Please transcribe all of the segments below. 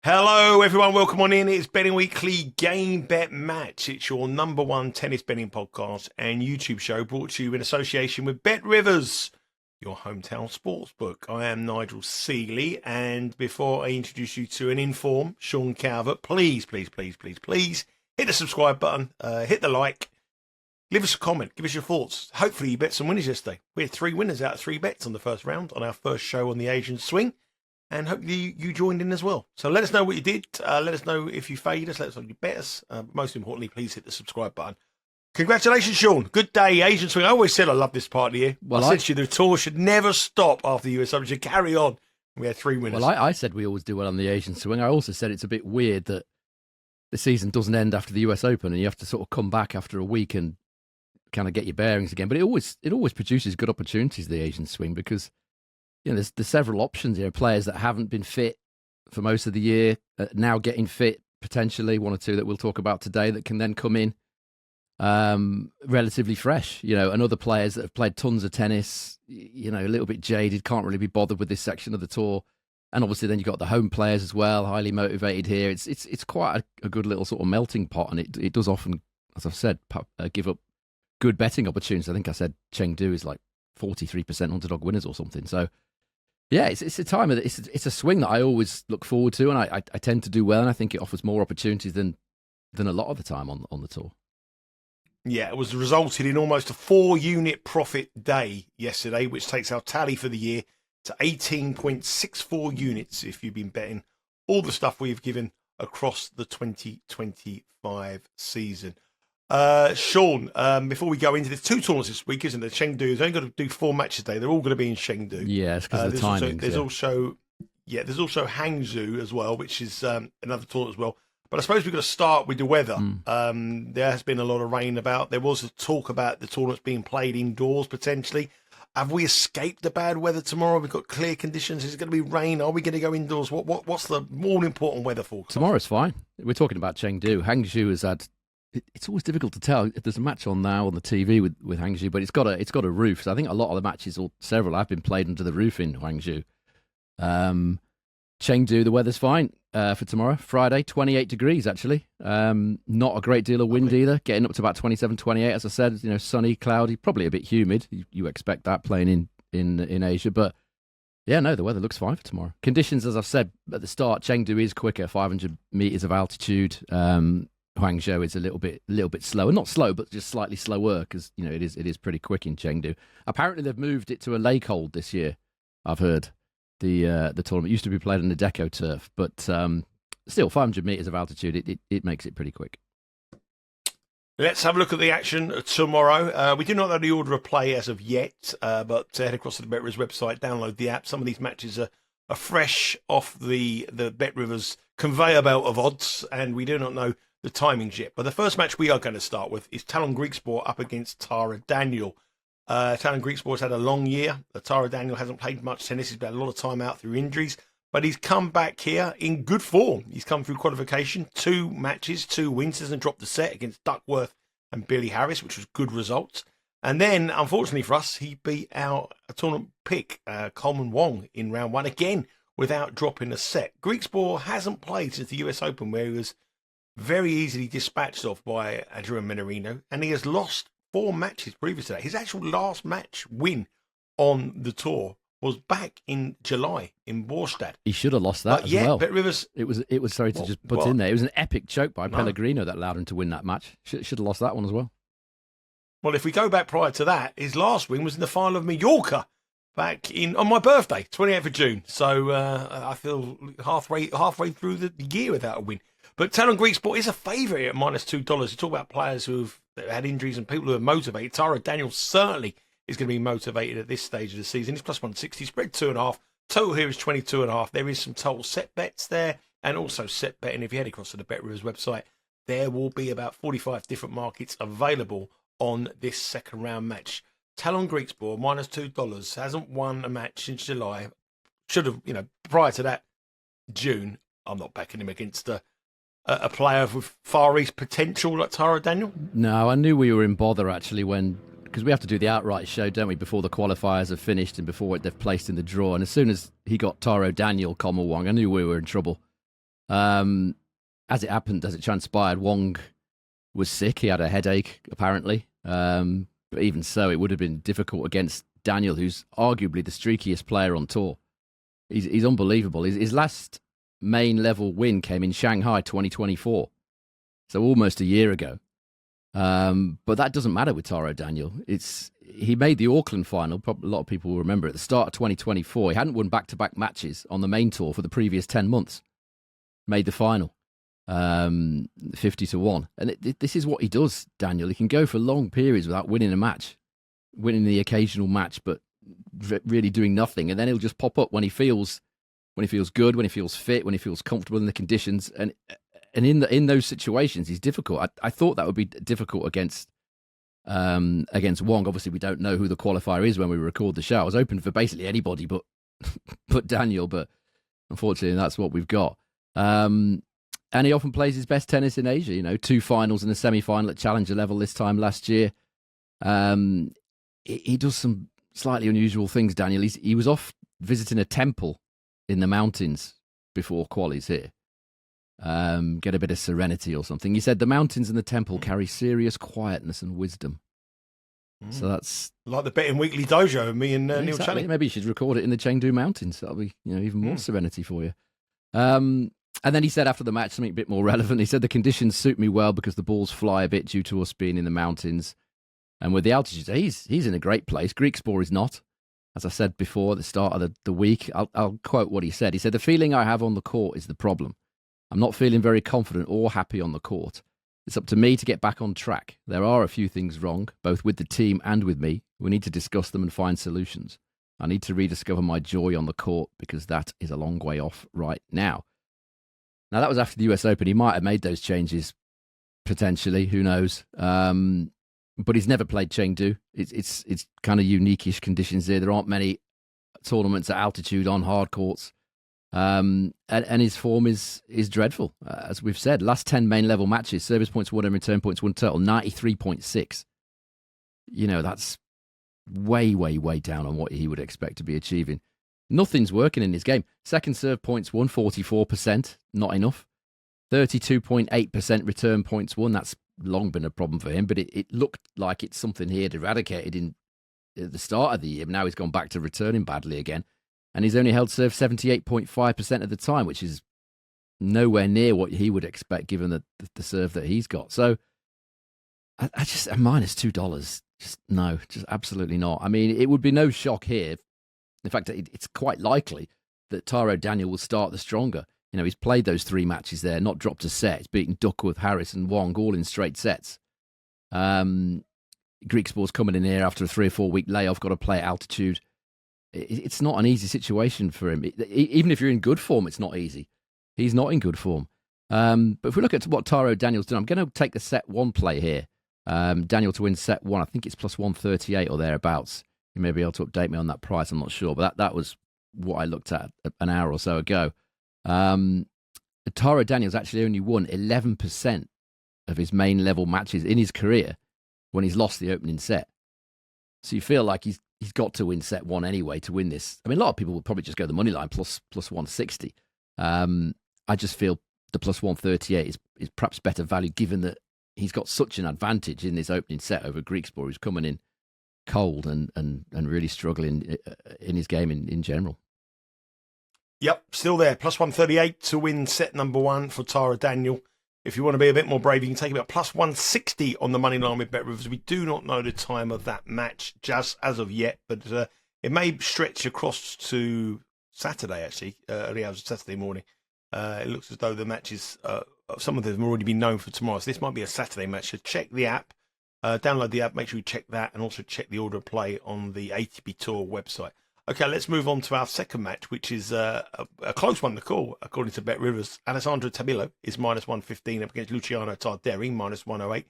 Hello, everyone. Welcome on in. It's Betting Weekly Game Bet Match. It's your number one tennis betting podcast and YouTube show brought to you in association with Bet Rivers, your hometown sportsbook. I am Nigel Seeley, and before I introduce you to an informed Sean Calvert, please hit the subscribe button, hit the like, leave us a comment, give us your thoughts. Hopefully you bet some winners yesterday. We had 3 winners out of 3 bets on the first round on our first show on the Asian Swing. And hopefully you joined in as well. So let us know what you did. Let us know if you fade us. Let us know if you bet us. Most importantly, please hit the subscribe button. Congratulations, Sean. Good day, Asian Swing. I always said I love this part of the year. Well, I said to you, the tour should never stop after the US Open. It should carry on. We had 3 winners. Well, I said we always do well on the Asian Swing. I also said it's a bit weird that the season doesn't end after the US Open and you have to sort of come back after a week and kind of get your bearings again. But it always produces good opportunities, the Asian Swing, because there's several options here. Players that haven't been fit for most of the year, now getting fit, potentially 1 or 2 that we'll talk about today that can then come in relatively fresh. And other players that have played tons of tennis, a little bit jaded, can't really be bothered with this section of the tour. And obviously then you've got the home players as well, highly motivated here. It's quite a good little sort of melting pot, and it does often, as I've said, give up good betting opportunities. I think I said Chengdu is like 43% underdog winners or something. So yeah, it's a time. It's a swing that I always look forward to, and I tend to do well, and I think it offers more opportunities than a lot of the time on the tour. Yeah, it was resulted in almost a 4-unit profit day yesterday, which takes our tally for the year to 18.64 units if you've been betting all the stuff we've given across the 2025 season. Sean, before we go into the 2 tournaments this week, isn't there? Chengdu, there's only got to do 4 matches today. They're all going to be in Chengdu. Yeah, it's because of the timing. There's also Hangzhou as well, which is another tournament as well. But I suppose we've got to start with the weather. There has been a lot of rain about. There was a talk about the tournaments being played indoors potentially. Have we escaped the bad weather tomorrow? We've got clear conditions. Is it going to be rain? Are we going to go indoors? What's the more important weather forecast? Tomorrow's fine. We're talking about Chengdu. Hangzhou has had. It's always difficult to tell. There's a match on now on the TV with Hangzhou, but it's got a roof. So I think a lot of the matches, or several, have been played under the roof in Hangzhou. Chengdu, the weather's fine for tomorrow, Friday, 28 degrees actually. Not a great deal of wind either, getting up to about 27, 28. As I said, sunny, cloudy, probably a bit humid. You expect that playing in Asia, but yeah, no, the weather looks fine for tomorrow. Conditions, as I've said at the start, Chengdu is quicker, 500 meters of altitude. Hangzhou is a little bit slower, not slow, but just slightly slower because it is pretty quick in Chengdu. Apparently, they've moved it to a lake hold this year. I've heard the tournament used to be played on the Deco turf, but still 500 meters of altitude. It makes it pretty quick. Let's have a look at the action tomorrow. We do not know the order of play as of yet, but head across to the Bet Rivers website, download the app. Some of these matches are fresh off the Bet Rivers conveyor belt of odds, and we do not know the timings yet. But the first match we are going to start with is Tallon Griekspoor up against Taro Daniel. Tallon Griekspoor has had a long year. Taro Daniel hasn't played much tennis. He's had a lot of time out through injuries, but he's come back here in good form. He's come through qualification, 2 matches, 2 wins, hasn't dropped the set against Duckworth and Billy Harris, which was good results. And then, unfortunately for us, he beat our tournament pick, Coleman Wong, in round 1, again, without dropping a set. Griekspoor hasn't played since the US Open, where he was very easily dispatched off by Adrian Minorino, and he has lost 4 matches previous to that. His actual last match win on the tour was back in July in Borstad. He should have lost that as well. Bet Rivers. It was sorry to just put in there. It was an epic choke by Pellegrino that allowed him to win that match. Should have lost that one as well. Well, if we go back prior to that, his last win was in the final of Mallorca back on my birthday, 28th of June. So I feel halfway through the year without a win. But Tallon Griekspoor is a favourite at -$2. You talk about players who've had injuries and people who are motivated. Taro Daniel certainly is going to be motivated at this stage of the season. He's +160, spread 2.5. Total here is 22.5. There is some total set bets there, and also set betting. If you head across to the Bet Rivers website, there will be about 45 different markets available on this second round match. Tallon Griekspoor, -$2, hasn't won a match since July. Should have, prior to that, June. I'm not backing him against a player with Far East potential like Taro Daniel. No, I knew we were in bother actually because we have to do the outright show, don't we, before the qualifiers have finished and before they've placed in the draw. And as soon as he got Taro Daniel, Coleman Wong, I knew we were in trouble. As it happened, as it transpired, Wong was sick. He had a headache, apparently. But even so, it would have been difficult against Daniel, who's arguably the streakiest player on tour. He's unbelievable. His last main level win came in Shanghai 2024, so almost a year ago. But that doesn't matter with Taro Daniel. He made the Auckland final. Probably a lot of people will remember at the start of 2024. He hadn't won back-to-back matches on the main tour for the previous 10 months. Made the final, 50-1. And this is what he does, Daniel. He can go for long periods without winning a match, winning the occasional match, but really doing nothing. And then he'll just pop up when he feels good, when he feels fit, when he feels comfortable in the conditions. And in those situations, he's difficult. I thought that would be difficult against Wong. Obviously, we don't know who the qualifier is when we record the show. I was open for basically anybody but Daniel, but unfortunately, that's what we've got. And he often plays his best tennis in Asia. 2 finals and a semi-final at challenger level this time last year. He does some slightly unusual things, Daniel. He was off visiting a temple in the mountains before qualies here. Get a bit of serenity or something. He said the mountains and the temple carry serious quietness and wisdom. So that's like the Betting Weekly dojo, me and Neil exactly. Channing. Maybe you should record it in the Chengdu mountains. That'll be even more serenity for you. And then he said after the match something a bit more relevant. He said the conditions suit me well because the balls fly a bit due to us being in the mountains. And with the altitude, he's in a great place. Griekspoor is not. As I said before at the start of the week, I'll quote what he said. He said, the feeling I have on the court is the problem. I'm not feeling very confident or happy on the court. It's up to me to get back on track. There are a few things wrong, both with the team and with me. We need to discuss them and find solutions. I need to rediscover my joy on the court because that is a long way off right now. Now, that was after the US Open. He might have made those changes, potentially. Who knows? But he's never played Chengdu. It's kind of unique-ish conditions there. There aren't many tournaments at altitude on hard courts. And his form is dreadful, as we've said. Last 10 main level matches, service points won and return points won total, 93.6. That's way, way, way down on what he would expect to be achieving. Nothing's working in his game. Second serve points won, 44%, not enough. 32.8% return points won. That's long been a problem for him, but it looked like it's something he had eradicated at the start of the year. But now he's gone back to returning badly again. And he's only held serve 78.5% of the time, which is nowhere near what he would expect given the serve that he's got. So I just, a -$2, just absolutely not. I mean, it would be no shock here. In fact, it's quite likely that Taro Daniel will start the stronger. He's played those 3 matches there, not dropped a set. He's beaten Duckworth, Harris and Wong all in straight sets. Griekspoor's coming in here after a 3 or 4 week layoff, got to play at altitude. It's not an easy situation for him. Even if you're in good form, it's not easy. He's not in good form. But if we look at what Taro Daniel's done, I'm going to take the set 1 play here. Daniel to win set 1, I think it's plus 138 or thereabouts. You may be able to update me on that price, I'm not sure. But that was what I looked at an hour or so ago. Taro Daniel's actually only won 11% of his main level matches in his career when he's lost the opening set. So you feel like he's got to win set 1 anyway to win this. I mean, a lot of people will probably just go the money line plus 160. I just feel the plus 138 is perhaps better value given that he's got such an advantage in this opening set over Griekspoor, who's coming in cold and really struggling in his game in general. Yep, still there. Plus 138 to win set number 1 for Taro Daniel. If you want to be a bit more brave, you can take about plus 160 on the money line with Bet Rivers. We do not know the time of that match just as of yet, but it may stretch across to Saturday, actually, early hours of Saturday morning. It looks as though the matches, some of them have already been known for tomorrow, so this might be a Saturday match. So check the app, download the app, make sure you check that, and also check the order of play on the ATP Tour website. Okay, let's move on to our second match, which is a close one to call, according to Bet Rivers. Alejandro Tabilo is -115 up against Luciano Darderi, -108.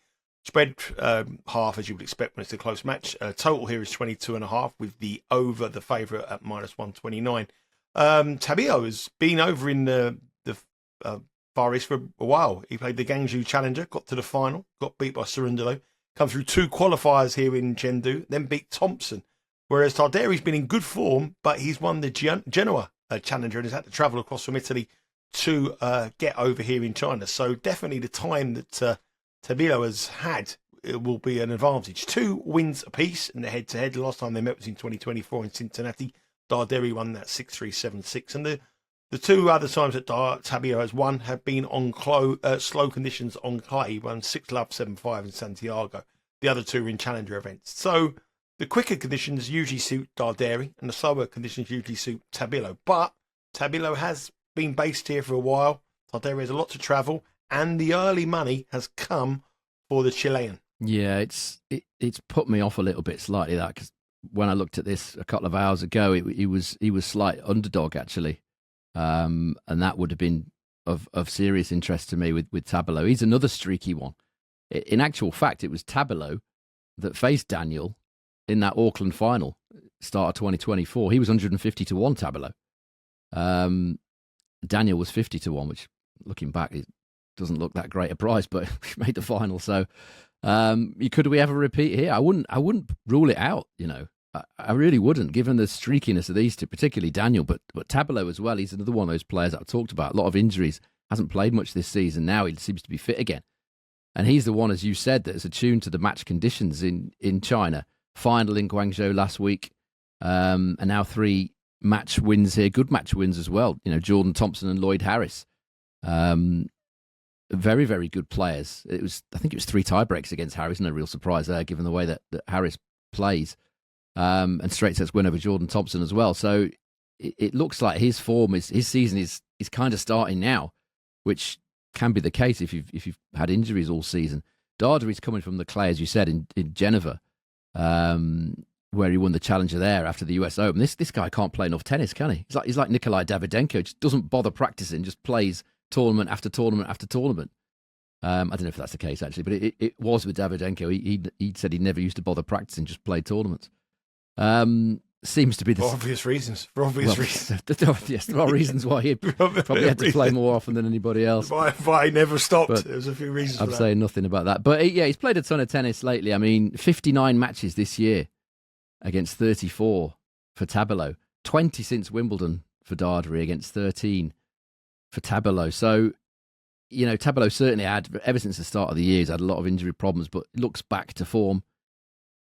Spread half, as you would expect when it's a close match. Total here is 22.5, with the over the favourite at -129. Tabilo has been over in the Far East for a while. He played the Hangzhou Challenger, got to the final, got beat by Cerundolo, come through 2 qualifiers here in Chengdu, then beat Thompson. Whereas Darderi's been in good form, but he's won the Genoa Challenger and has had to travel across from Italy to get over here in China. So definitely the time that Tabilo has had, it will be an advantage. 2 wins apiece in the head-to-head. The last time they met was in 2024 in Cincinnati. Darderi won that 6-3, 7-6. And the 2 other times that Tabilo has won have been on slow conditions on clay. He won 6-love, 7-5 in Santiago. The other 2 are in challenger events. So the quicker conditions usually suit Darderi, and the slower conditions usually suit Tabilo. But Tabilo has been based here for a while. Darderi has a lot to travel, and the early money has come for the Chilean. Yeah, it's put me off a little bit slightly, that, because when I looked at this a couple of hours ago, he was slight underdog actually, and that would have been of serious interest to me with Tabilo. He's another streaky one. In actual fact, it was Tabilo that faced Daniel in that Auckland final, start of 2024. He was 150 to 1, Tabilo. Daniel was 50 to 1, which, looking back, it doesn't look that great a price, but he made the final. So, could we ever repeat here? I wouldn't rule it out. I really wouldn't, given the streakiness of these two, particularly Daniel, but Tabilo as well. He's another one of those players that I've talked about. A lot of injuries, hasn't played much this season. Now he seems to be fit again, and he's the one, as you said, that is attuned to the match conditions in China. Final in Guangzhou last week, and now 3 match wins here, good match wins as well. Jordan Thompson and Lloyd Harris, very, very good players. I think it was 3 tie breaks against Harris. No real surprise there, given the way that Harris plays, and straight sets win over Jordan Thompson as well. So it looks like his form his season is kind of starting now, which can be the case if you've had injuries all season. Darderi's coming from the clay, as you said, in Geneva, where he won the challenger there after the US Open. This guy can't play enough tennis, can he? He's like Nikolai Davydenko, just doesn't bother practicing, just plays tournament after tournament after tournament. I don't know if that's the case actually, but it was with Davydenko. He said he never used to bother practicing, just played tournaments. Seems to be for obvious reasons. Reasons. Yes, there are reasons why he probably had to play more often than anybody else. Why he never stopped. There's a few reasons. I'm saying nothing about that. But yeah, he's played a ton of tennis lately. I mean, 59 matches this year against 34 for Tabilo. 20 since Wimbledon for Darderi against 13 for Tabilo. So, Tabilo certainly had, ever since the start of the year, he's had a lot of injury problems, but looks back to form.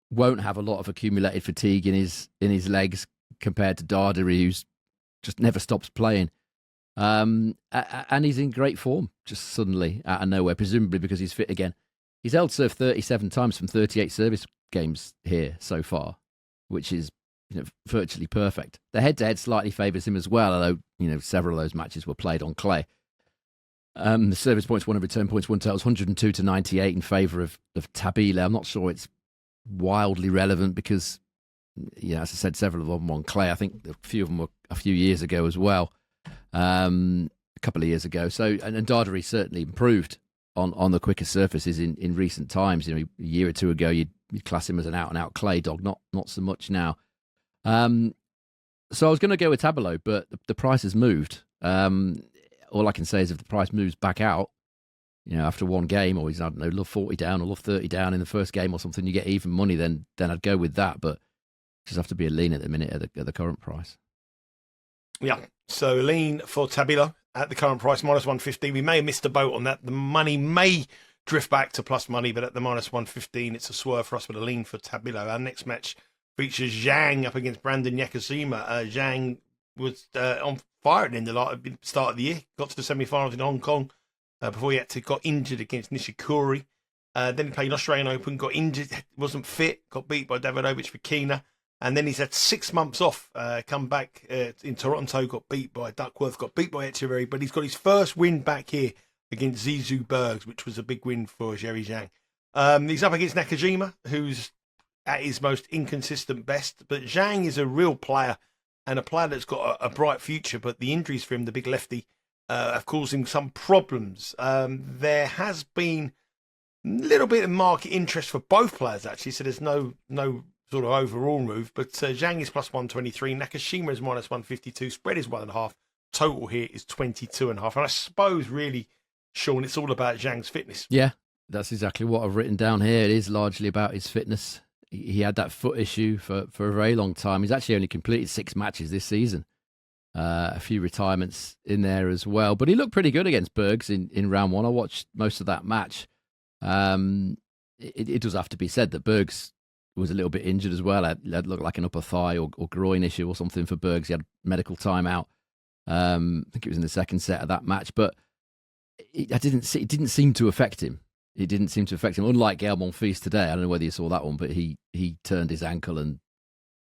Won't have a lot of accumulated fatigue in his legs compared to Darderi, who's just never stops playing. And he's in great form, just suddenly out of nowhere, presumably because he's fit again. He's held serve 37 times from 38 service games here so far, which is virtually perfect. The head-to-head slightly favours him as well, although several of those matches were played on clay. The service points won and return points won totals 102 to 98 in favour of Tabilo. I'm not sure it's wildly relevant because, as I said, several of them on clay. I think a few of them were a few years ago as well, a couple of years ago. So, and Darderi certainly improved on the quicker surfaces in recent times. A year or two ago, you'd class him as an out-and-out clay dog, not so much now. So I was going to go with Tabilo, but the price has moved. All I can say is if the price moves back out, after one game, or he's, I don't know, love 40 down or love 30 down in the first game or something, you get even money, then I'd go with that. But just have to be a lean at the minute at the current price. Yeah, so lean for Tabilo at the current price, minus 115. We may have missed the boat on that. The money may drift back to plus money, but at the minus 115, it's a swerve for us with a lean for Tabilo. Our next match features Shang up against Brandon Nakashima. Shang was on fire at the end of the start of the year, got to the semi-finals in Hong Kong. Before he got injured against Nishikori. Then he played Australian Open, got injured, wasn't fit, got beat by Davidovich Fokina. And then he's had 6 months off, come back in Toronto, got beat by Duckworth, got beat by Echeverry, but he's got his first win back here against Zizou Bergs, which was a big win for Jerry Zhang. He's up against Nakashima, who's at his most inconsistent best. But Zhang is a real player and a player that's got a bright future, but the injuries for him, the big lefty, have caused him some problems. There has been a little bit of market interest for both players, actually, so there's no sort of overall move. But Zhang is plus 123, Nakashima is minus 152, spread is 1.5, total here is 22.5. And I suppose, really, Sean, it's all about Zhang's fitness. Yeah, that's exactly what I've written down here. It is largely about his fitness. He had that foot issue for a very long time. He's actually only completed 6 matches this season. A few retirements in there as well. But he looked pretty good against Bergs in round one. I watched most of that match. It does have to be said that Bergs was a little bit injured as well. It looked like an upper thigh or groin issue or something for Bergs. He had medical timeout. I think it was in the second set of that match. But it didn't seem to affect him. It didn't seem to affect him. Unlike Gael Monfils today, I don't know whether you saw that one, but he turned his ankle and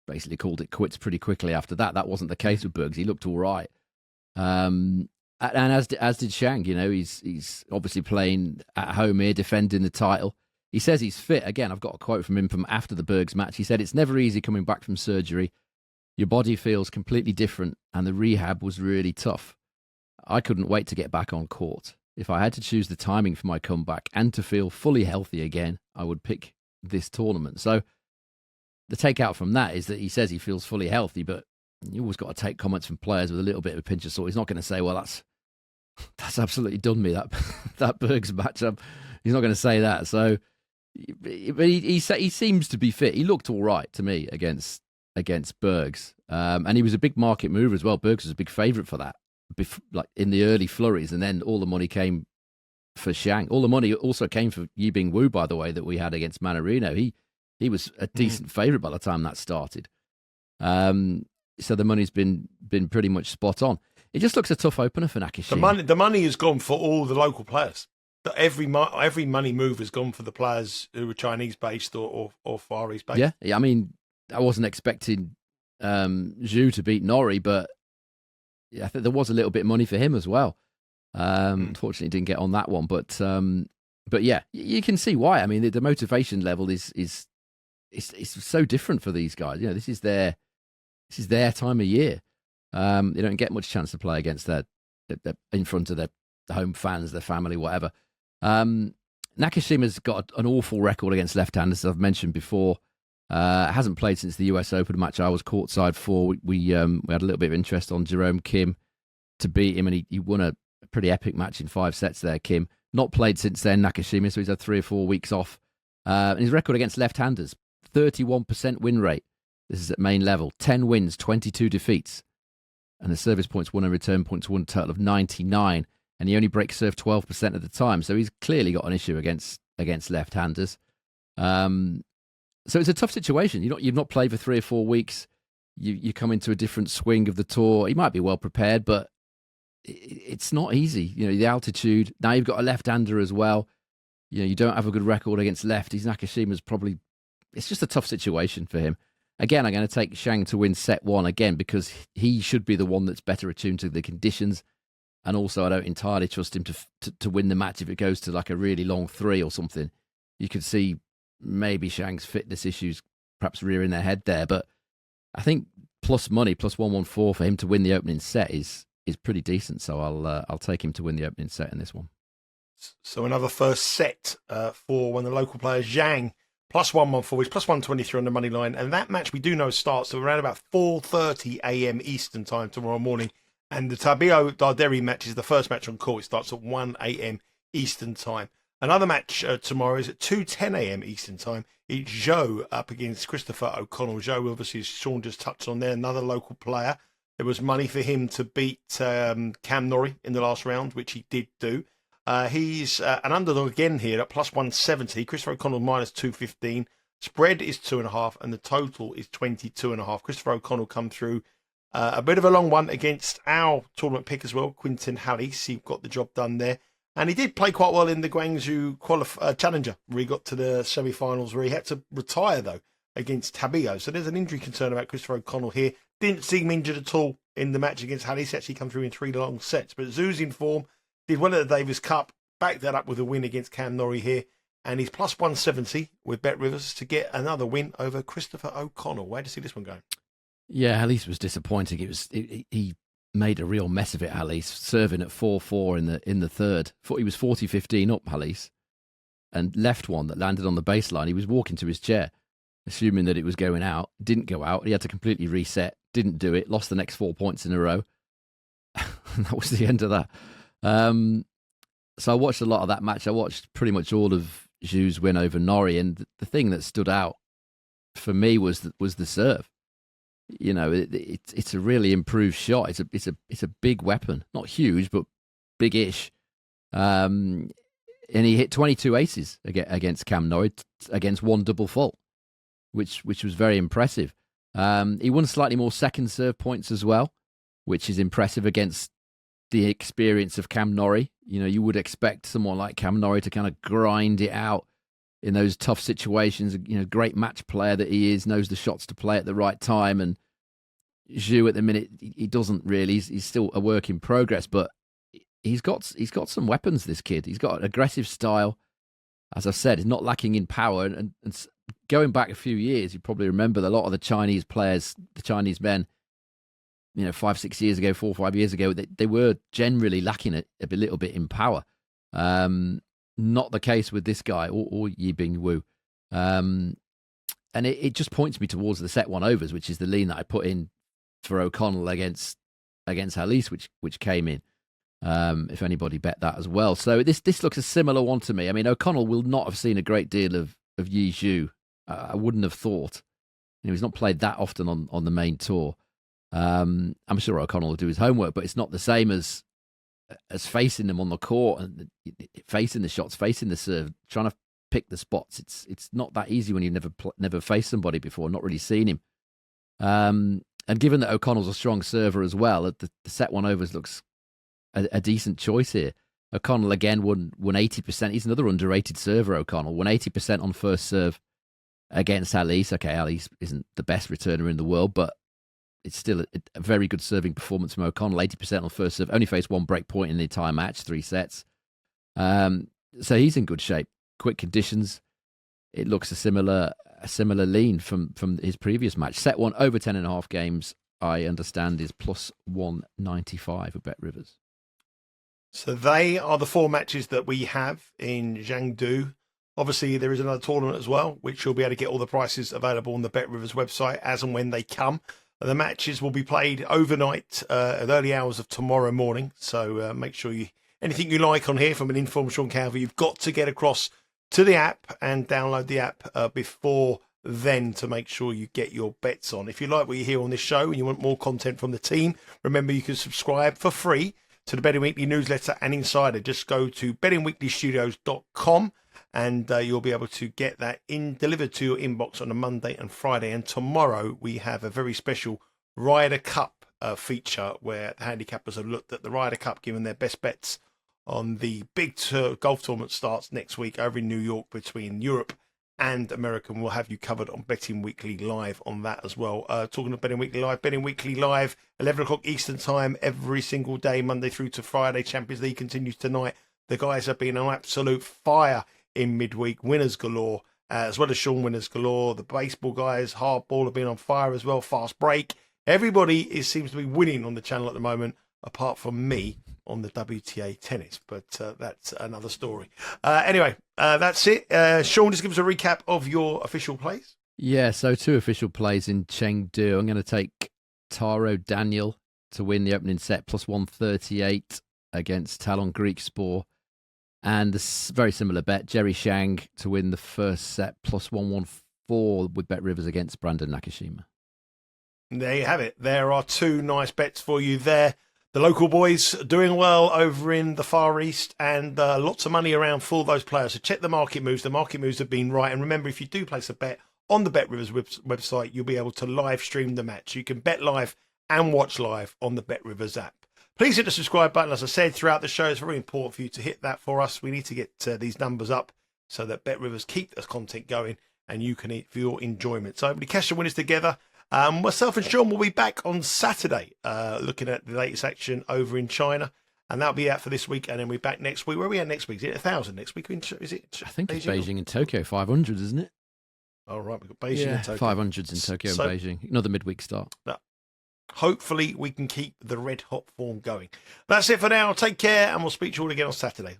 basically called it quits pretty quickly after that. That wasn't the case with Bergs. He looked all right. And as did Shang. He's obviously playing at home here, defending the title. He says he's fit. Again, I've got a quote from him from after the Bergs match. He said, "It's never easy coming back from surgery. Your body feels completely different, and the rehab was really tough. I couldn't wait to get back on court. If I had to choose the timing for my comeback and to feel fully healthy again, I would pick this tournament." So the takeout from that is that he says he feels fully healthy, but you always got to take comments from players with a little bit of a pinch of salt. He's not going to say, "Well, that's absolutely done me, that Bergs matchup." He's not going to say that. So, but he seems to be fit. He looked all right to me against Bergs, and he was a big market mover as well. Bergs was a big favourite for that, like in the early flurries, and then all the money came for Shang. All the money also came for Yibing Wu, by the way, that we had against Manarino. He was a decent favourite by the time that started. So the money's been pretty much spot on. It just looks a tough opener for Nakashima. The money has gone for all the local players. Every money move has gone for the players who are Chinese based or Far East based. Yeah. I mean, I wasn't expecting Zhou to beat Norrie, but I think there was a little bit of money for him as well. Unfortunately, didn't get on that one, but yeah, you can see why. I mean, the motivation level is so different for these guys. This is their time of year. They don't get much chance to play against their in front of their home fans, their family, whatever. Nakashima's got an awful record against left-handers, as I've mentioned before. Hasn't played since the US Open match I was courtside for. We had a little bit of interest on Jerome Kim to beat him, and he won a pretty epic match in 5 sets there, Kim. Not played since then, Nakashima, so he's had 3 or 4 weeks off. And his record against left-handers, 31% win rate. This is at main level. 10 wins, 22 defeats. And the service points won and return points won, a total of 99. And he only breaks serve 12% of the time. So he's clearly got an issue against left-handers. So it's a tough situation. You've not played for 3 or 4 weeks. You come into a different swing of the tour. He might be well prepared, but it's not easy. The altitude. Now you've got a left-hander as well. You don't have a good record against lefties. Nakashima's probably... It's just a tough situation for him. Again, I'm going to take Shang to win set 1 again because he should be the one that's better attuned to the conditions. And also, I don't entirely trust him to win the match if it goes to like a really long 3 or something. You could see maybe Shang's fitness issues perhaps rearing their head there. But I think plus money, plus 114 for him to win the opening set is pretty decent. So I'll take him to win the opening set in this one. So another first set for one of the local players, Zhang. Plus 114, he's plus 123 on the money line. And that match we do know starts around about 4:30 a.m. Eastern time tomorrow morning. And the Tabilo Darderi match is the first match on court. It starts at 1 a.m. Eastern time. Another match tomorrow is at 2:10 a.m. Eastern time. It's Zhou up against Christopher O'Connell. Zhou, obviously, as Sean just touched on there, another local player. There was money for him to beat Cam Norrie in the last round, which he did do. He's an underdog again here at plus 170. Christopher O'Connell minus 215. Spread is 2.5, and the total is 22.5. Christopher O'Connell come through a bit of a long one against our tournament pick as well, Quinton Hallis. He got the job done there. And he did play quite well in the Guangzhou Challenger, where he got to the semi-finals, where he had to retire, though, against Tabilo. So there's an injury concern about Christopher O'Connell here. Didn't see him injured at all in the match against Hallis. Actually come through in 3 long sets. But Zhou's in form. Did well at the Davis Cup, backed that up with a win against Cam Norrie here, and he's plus 170 with Bet Rivers to get another win over Christopher O'Connell. Where do you see this one going? Yeah, Hallis was disappointing. He made a real mess of it, Hallis, serving at 4-4 in the third. He was 40-15 up, Hallis, and left one that landed on the baseline. He was walking to his chair, assuming that it was going out. Didn't go out. He had to completely reset. Didn't do it. Lost the next 4 points in a row. And that was the end of that. So I watched a lot of that match. I watched pretty much all of Zhou's win over Norrie, and the thing that stood out for me was the serve. it's a really improved shot. It's a big weapon, not huge, but big-ish. And he hit 22 aces against Cam Norrie, against one double fault, which was very impressive. He won slightly more second serve points as well, which is impressive against the experience of Cam Norrie. You would expect someone like Cam Norrie to kind of grind it out in those tough situations. Great match player that he is, knows the shots to play at the right time. And Zhou at the minute, he doesn't really. He's still a work in progress, but he's got some weapons, this kid. He's got an aggressive style. As I've said, he's not lacking in power. And going back a few years, you probably remember a lot of the Chinese players, the Chinese men, 5-6 years ago, 4-5 years ago, they were generally lacking a little bit in power. Not the case with this guy or Yibing Wu. And it just points me towards the set one overs, which is the lean that I put in for O'Connell against Halise, which came in. If anybody bet that as well. So this looks a similar one to me. I mean, O'Connell will not have seen a great deal of Yi Zhu. I wouldn't have thought. He's not played that often on the main tour. I'm sure O'Connell will do his homework, but it's not the same as facing them on the court and facing the shots, facing the serve, trying to pick the spots. It's not that easy when you've never faced somebody before, not really seen him. And given that O'Connell's a strong server as well, the set one overs looks a decent choice here. O'Connell again won 80%. He's another underrated server. O'Connell won 80% on first serve against Halise. Okay, Halise isn't the best returner in the world, but it's still a very good serving performance from O'Connell. 80% on first serve. Only faced one break point in the entire match, 3 sets. So he's in good shape. Quick conditions. It looks a similar lean from his previous match. Set one over 10.5 games, I understand, is plus 195 at Bet Rivers. So they are the 4 matches that we have in Chengdu. Obviously, there is another tournament as well, which you'll be able to get all the prices available on the Bet Rivers website as and when they come. The matches will be played overnight at early hours of tomorrow morning. So make sure anything you like on here from an informed Sean Calvert, you've got to get across to the app and download the app before then to make sure you get your bets on. If you like what you hear on this show and you want more content from the team, remember you can subscribe for free to the Betting Weekly newsletter and Insider. Just go to bettingweeklystudios.com and you'll be able to get that delivered to your inbox on a Monday and Friday. And tomorrow we have a very special Ryder Cup feature where the handicappers have looked at the Ryder Cup, given their best bets on the big golf tournament starts next week over in New York between Europe and America. We'll have you covered on Betting Weekly Live on that as well. Talking of Betting Weekly Live, 11 o'clock Eastern time every single day, Monday through to Friday. Champions League continues tonight. The guys have been on absolute fire in midweek, winners galore, as well as Sean winners galore. The baseball guys, hardball, have been on fire as well. Fast break. Everybody seems to be winning on the channel at the moment, apart from me on the WTA tennis. But that's another story. Anyway, that's it. Sean, just give us a recap of your official plays. Yeah, so 2 official plays in Chengdu. I'm going to take Taro Daniel to win the opening set, plus 138 against Tallon Griekspoor. And a very similar bet, Jerry Shang to win the first set, plus 114 with Bet Rivers against Brandon Nakashima. There you have it. There are 2 nice bets for you there. The local boys are doing well over in the Far East, and lots of money around for those players. So check the market moves. The market moves have been right. And remember, if you do place a bet on the Bet Rivers website, you'll be able to live stream the match. You can bet live and watch live on the Bet Rivers app. Please hit the subscribe button. As I said throughout the show, it's very important for you to hit that for us. We need to get these numbers up so that Bet Rivers keep this content going and you can eat for your enjoyment. So everybody cash the winners together. Myself and Sean will be back on Saturday looking at the latest action over in China. And that'll be out for this week. And then we're back next week. Where are we at next week? Is it 1,000 next week? Is it? I think it's Beijing and Tokyo, 500, isn't it? Oh, right. We've got Beijing and Tokyo. 500s in Tokyo and Beijing. Another midweek start. Hopefully we can keep the red hot form going. That's it for now. Take care, and we'll speak to you all again on Saturday.